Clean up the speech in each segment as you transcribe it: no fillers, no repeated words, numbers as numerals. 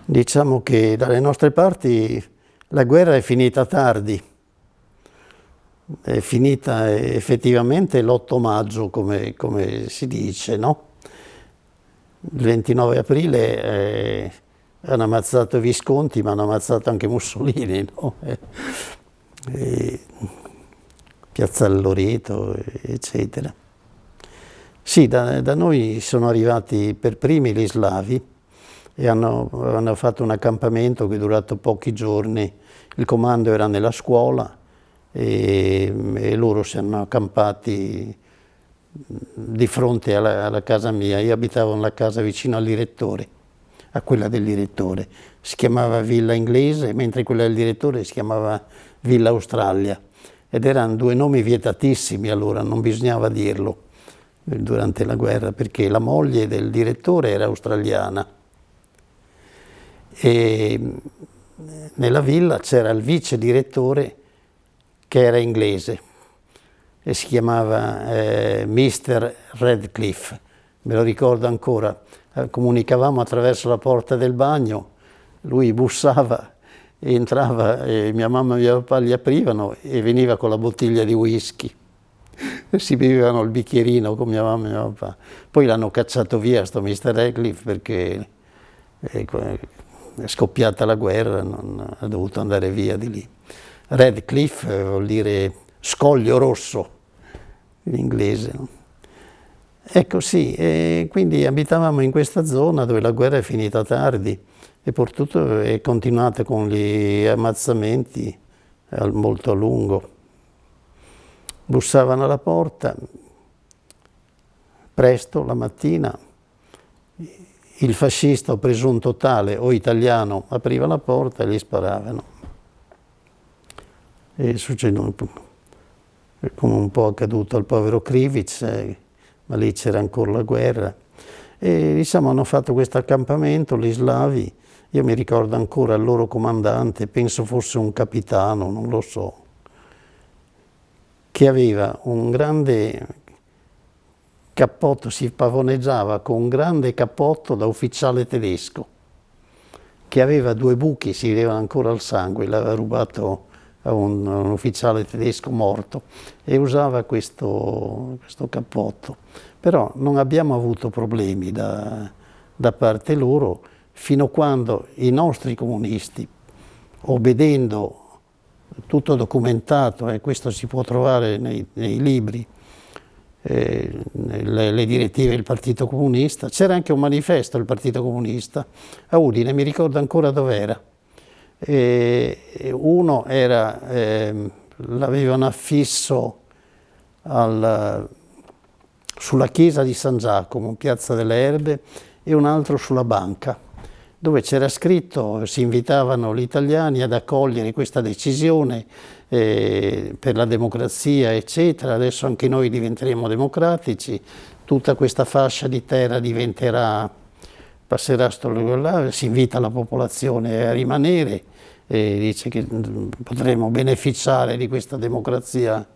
Diciamo che dalle nostre parti la guerra è finita tardi, è finita effettivamente l'8 maggio, come si dice, no? Il 29 aprile hanno ammazzato Visconti, ma hanno ammazzato anche Mussolini, no? E Piazzale Loreto, eccetera. Sì, da noi sono arrivati per primi gli slavi e hanno fatto un accampamento che è durato pochi giorni. Il comando era nella scuola e loro si hanno accampati di fronte alla casa mia. Io abitavo nella casa vicino al direttore, a quella del direttore. Si chiamava Villa Inglese, mentre quella del direttore si chiamava Villa Australia. Ed erano due nomi vietatissimi allora, non bisognava dirlo durante la guerra, perché la moglie del direttore era australiana. E nella villa c'era il vice direttore che era inglese e si chiamava Mr. Radcliffe, me lo ricordo ancora. Comunicavamo attraverso la porta del bagno, lui bussava, entrava e mia mamma e mio papà gli aprivano e veniva con la bottiglia di whisky. Si bevevano il bicchierino con mia mamma e mio papà. Poi l'hanno cacciato via sto Mr. Radcliffe perché è scoppiata la guerra, ha dovuto andare via di lì. Radcliffe vuol dire scoglio rosso in inglese, no? Ecco sì, e quindi abitavamo in questa zona dove la guerra è finita tardi e purtroppo è continuata con gli ammazzamenti molto a lungo. Bussavano alla porta, presto la mattina, il fascista o presunto tale o italiano apriva la porta e gli sparavano. E succede come un po' accaduto al povero Krivic, ma lì c'era ancora la guerra. E diciamo hanno fatto questo accampamento, gli slavi, io mi ricordo ancora il loro comandante, penso fosse un capitano, non lo so, che aveva un grande cappotto, si pavoneggiava con un grande cappotto da ufficiale tedesco, che aveva 2 buchi, si vedeva ancora il sangue, l'aveva rubato a un ufficiale tedesco morto e usava questo cappotto. Però non abbiamo avuto problemi da parte loro fino a quando i nostri comunisti, obbedendo, tutto documentato, e questo si può trovare nei libri, le direttive del Partito Comunista, c'era anche un manifesto del Partito Comunista a Udine, mi ricordo ancora dov'era. Uno era, l'avevano affisso sulla chiesa di San Giacomo, Piazza delle Erbe, e un altro sulla banca, dove c'era scritto, si invitavano gli italiani ad accogliere questa decisione per la democrazia, eccetera. Adesso anche noi diventeremo democratici, tutta questa fascia di terra passerà là, si invita la popolazione a rimanere e dice che potremo beneficiare di questa democrazia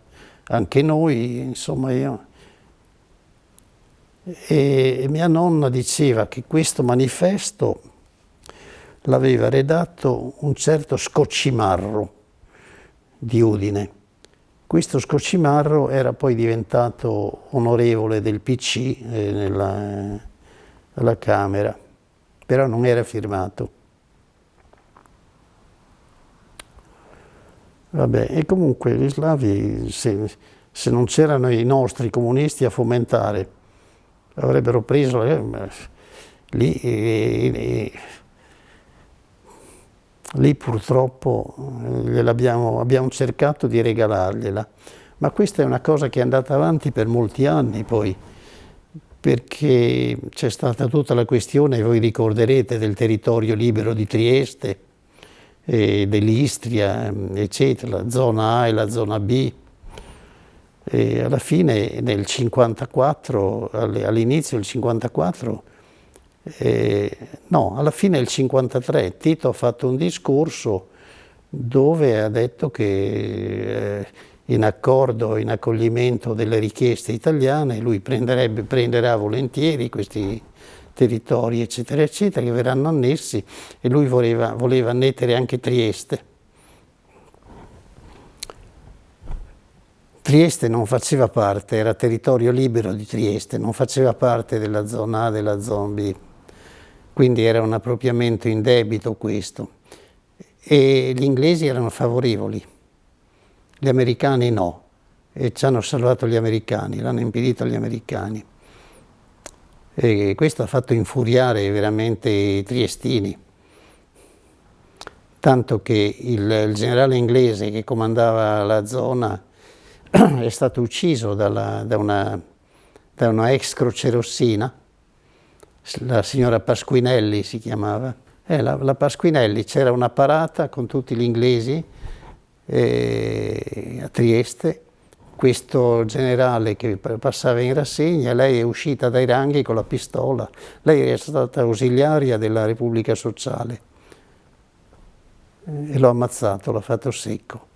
anche noi, insomma e mia nonna diceva che questo manifesto l'aveva redatto un certo Scoccimarro di Udine. Questo Scoccimarro era poi diventato onorevole del PC alla Camera, però non era firmato. Vabbè, e comunque gli slavi, se non c'erano i nostri comunisti a fomentare, avrebbero preso lì purtroppo abbiamo cercato di regalargliela, ma questa è una cosa che è andata avanti per molti anni poi, perché c'è stata tutta la questione, voi ricorderete, del territorio libero di Trieste, dell'Istria, eccetera, la zona A e la zona B. E alla fine nel 54, all'inizio del 54, no, alla fine del 53, Tito ha fatto un discorso dove ha detto che in accordo, in accoglimento delle richieste italiane, lui prenderà volentieri questi territori, eccetera, eccetera, che verranno annessi, e lui voleva annettere anche Trieste. Trieste non faceva parte, era territorio libero di Trieste, non faceva parte della zona A, della zona B, quindi era un appropriamento indebito questo. E gli inglesi erano favorevoli, gli americani no, e ci hanno salvato gli americani, l'hanno impedito agli americani. E questo ha fatto infuriare veramente i triestini, tanto che il generale inglese che comandava la zona è stato ucciso da una ex crocerossina, la signora Pasquinelli si chiamava. La Pasquinelli, c'era una parata con tutti gli inglesi a Trieste, questo generale che passava in rassegna, lei è uscita dai ranghi con la pistola, lei è stata ausiliaria della Repubblica Sociale e l'ho ammazzato, l'ha fatto secco.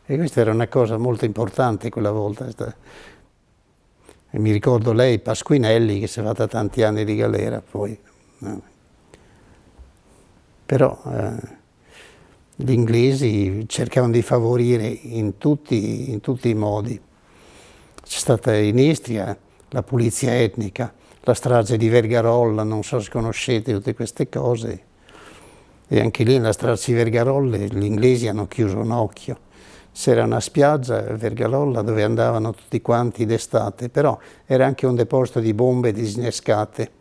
E questa era una cosa molto importante quella volta. E mi ricordo lei, Pasquinelli, che si è fatta tanti anni di galera poi. Però gli inglesi cercavano di favorire in tutti i modi. C'è stata in Istria la pulizia etnica, la strage di Vergarolla, non so se conoscete tutte queste cose. E anche lì nella strage di Vergarolla gli inglesi hanno chiuso un occhio. C'era una spiaggia, Vergarolla, dove andavano tutti quanti d'estate, però era anche un deposito di bombe disinnescate.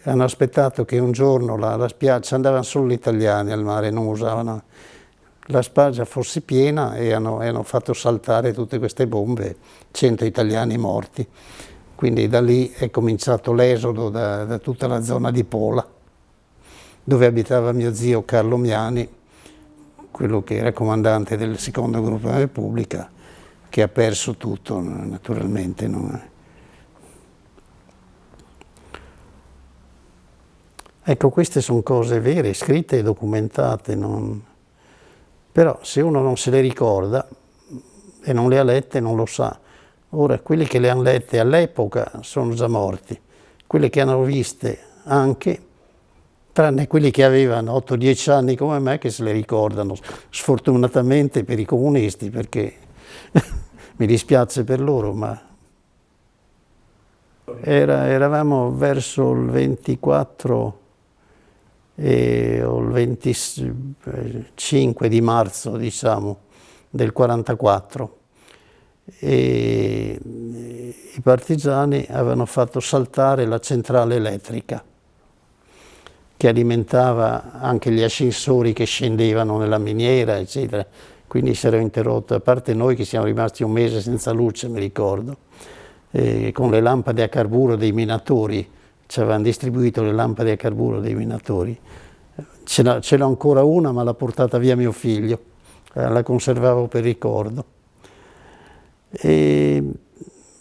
Hanno aspettato che un giorno la spiaggia, andavano solo gli italiani al mare, non usavano, la spiaggia fosse piena e hanno fatto saltare tutte queste bombe, 100 italiani morti. Quindi da lì è cominciato l'esodo da tutta la zona di Pola, dove abitava mio zio Carlo Miani, quello che era comandante del secondo gruppo della Repubblica, che ha perso tutto, naturalmente. Ecco, queste sono cose vere, scritte e documentate, però se uno non se le ricorda e non le ha lette non lo sa. Ora, quelli che le hanno lette all'epoca sono già morti, quelli che hanno viste anche, tranne quelli che avevano 8-10 anni come me, che se le ricordano, sfortunatamente per i comunisti, perché mi dispiace per loro, ma eravamo verso il 24 o il 25 di marzo, diciamo, del 44. E i partigiani avevano fatto saltare la centrale elettrica che alimentava anche gli ascensori che scendevano nella miniera, eccetera. Quindi si era interrotto, a parte noi che siamo rimasti un mese senza luce, mi ricordo, con le lampade a carburo dei minatori, ci avevano distribuito le lampade a carburo dei minatori. Ce l'ho ancora una, ma l'ha portata via mio figlio, la conservavo per ricordo. E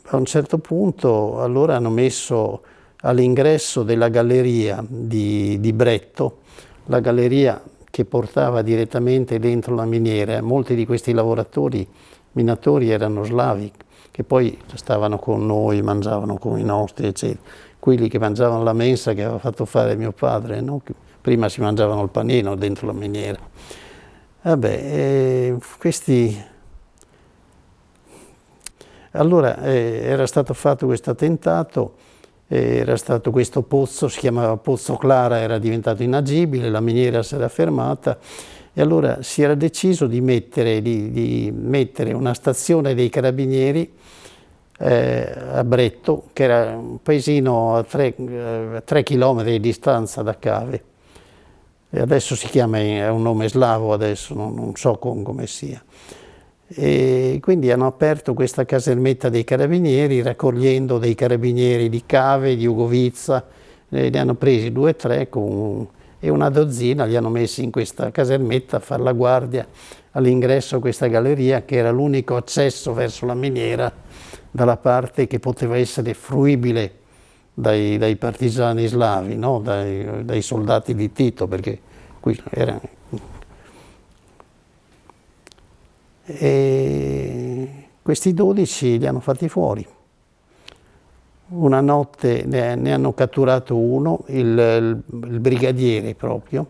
a un certo punto allora hanno messo all'ingresso della galleria di Bretto, la galleria che portava direttamente dentro la miniera. Molti di questi lavoratori minatori erano slavi, che poi stavano con noi, mangiavano con i nostri, eccetera. Quelli che mangiavano la mensa che aveva fatto fare mio padre, no? Prima si mangiavano il panino dentro la miniera. Vabbè, questi... Allora era stato fatto questo attentato, era stato questo pozzo, si chiamava Pozzo Clara, era diventato inagibile, la miniera si era fermata e allora si era deciso di mettere una stazione dei carabinieri a Bretto, che era un paesino a 3 chilometri di distanza da Cave. E adesso si chiama, è un nome slavo adesso, non so come sia. E quindi hanno aperto questa casermetta dei carabinieri raccogliendo dei carabinieri di Cave, di Ugovizza, ne hanno presi 2 o 3 e una dozzina li hanno messi in questa casermetta a fare la guardia all'ingresso a questa galleria che era l'unico accesso verso la miniera dalla parte che poteva essere fruibile dai partigiani slavi, no? dai soldati di Tito, perché qui era... E questi 12 li hanno fatti fuori. Una notte ne hanno catturato uno, il brigadiere proprio,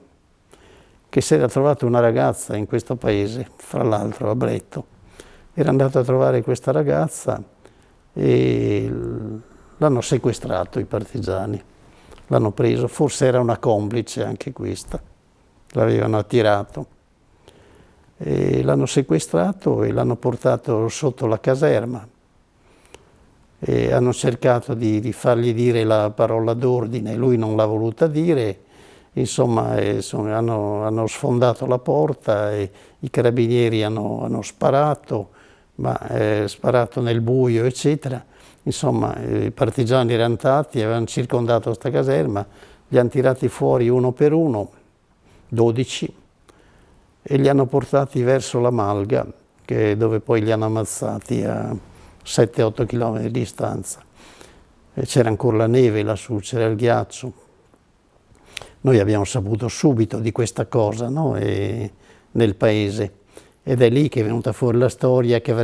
che si era trovato una ragazza in questo paese, fra l'altro a Bretto. Era andato a trovare questa ragazza e l'hanno sequestrato i partigiani, l'hanno preso, forse era una complice anche questa, l'avevano attirato. E l'hanno sequestrato e l'hanno portato sotto la caserma. E hanno cercato di fargli dire la parola d'ordine, lui non l'ha voluta dire, insomma hanno sfondato la porta e i carabinieri hanno sparato, ma sparato nel buio eccetera. Insomma i partigiani erano tanti, avevano circondato questa caserma, li hanno tirati fuori uno per uno, 12, e li hanno portati verso la Malga, dove poi li hanno ammazzati a 7-8 km di distanza. C'era ancora la neve lassù, c'era il ghiaccio. Noi abbiamo saputo subito di questa cosa, no? Nel paese. Ed è lì che è venuta fuori la storia che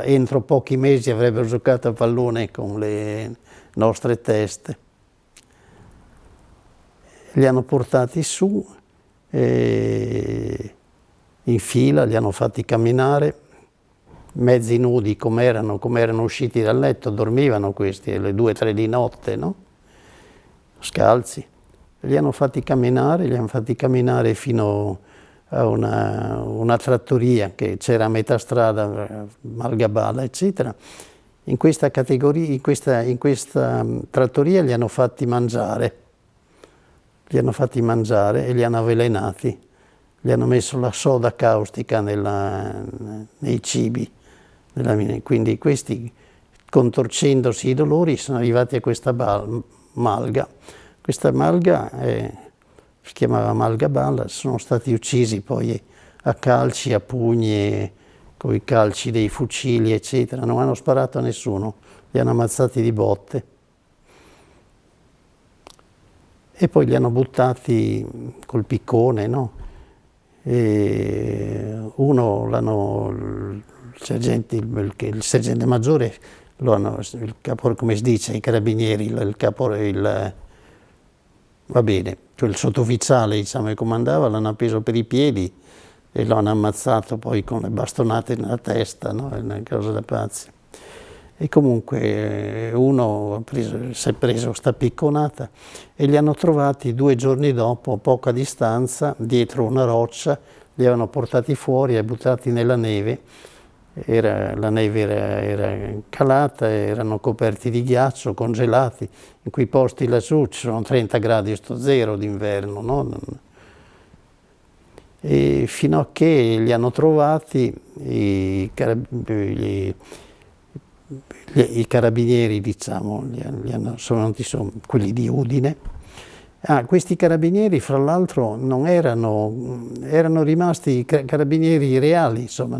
entro pochi mesi avrebbero giocato a pallone con le nostre teste. Li hanno portati su, in fila, li hanno fatti camminare, mezzi nudi come erano usciti dal letto, dormivano questi alle 2-3 di notte, no? Scalzi. Li hanno fatti camminare fino a una trattoria che c'era a metà strada, Malgabala, eccetera. In questa categoria, in questa trattoria li hanno fatti mangiare e li hanno avvelenati. Gli hanno messo la soda caustica nei cibi. Quindi questi, contorcendosi i dolori, sono arrivati a questa malga. Questa malga si chiamava Malgabala, sono stati uccisi poi a calci, a pugni, con i calci dei fucili, eccetera. Non hanno sparato a nessuno, li hanno ammazzati di botte. E poi li hanno buttati col piccone, no? E il sergente maggiore, il capo, come si dice, i carabinieri, va bene, cioè il sottufficiale, diciamo, che comandava, l'hanno appeso per i piedi e lo hanno ammazzato poi con le bastonate nella testa, no? È una cosa da pazzi. E comunque uno si è preso sta picconata e li hanno trovati 2 giorni dopo, a poca distanza, dietro una roccia, li avevano portati fuori e buttati nella neve. La neve era calata, erano coperti di ghiaccio, congelati. In quei posti lassù ci sono 30 gradi sto zero d'inverno, no? E fino a che li hanno trovati i carabinieri, diciamo, sono quelli di Udine. Questi carabinieri, fra l'altro, non erano rimasti carabinieri reali, insomma,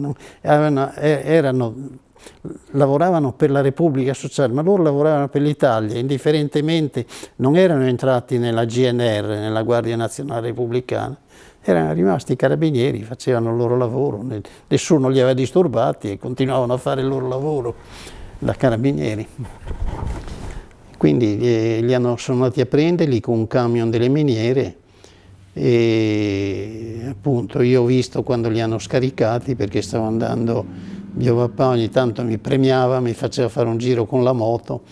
lavoravano per la Repubblica Sociale, ma loro lavoravano per l'Italia, indifferentemente, non erano entrati nella GNR, nella Guardia Nazionale Repubblicana, erano rimasti carabinieri, facevano il loro lavoro, nessuno li aveva disturbati e continuavano a fare il loro lavoro da carabinieri. Quindi sono andati a prenderli con un camion delle miniere e appunto io ho visto quando li hanno scaricati, perché stavo andando, mio papà ogni tanto mi premiava, mi faceva fare un giro con la moto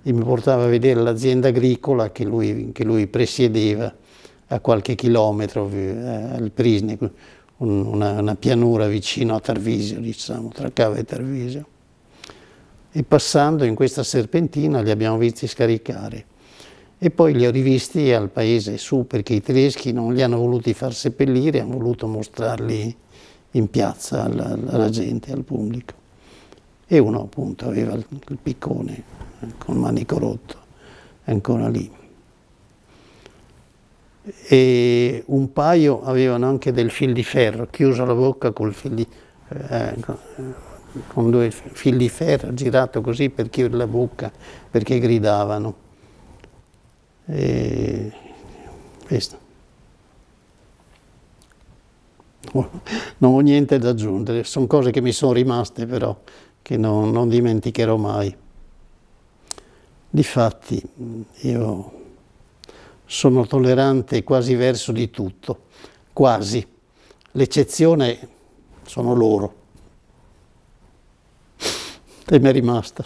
e mi portava a vedere l'azienda agricola che lui presiedeva a qualche chilometro al Prisne, una pianura vicino a Tarvisio, diciamo, tra Cava e Tarvisio. E passando in questa serpentina li abbiamo visti scaricare e poi li ho rivisti al paese su, perché i tedeschi non li hanno voluti far seppellire, hanno voluto mostrarli in piazza alla gente, al pubblico. E uno appunto aveva il piccone con il manico rotto, ancora lì. E un paio avevano anche del fil di ferro, chiuso la bocca con 2 fili di ferro, girato così per chiudere la bocca, perché gridavano. E questo. Non ho niente da aggiungere, sono cose che mi sono rimaste però, che non dimenticherò mai. Difatti io sono tollerante quasi verso di tutto, quasi. L'eccezione sono loro. E mi è rimasta.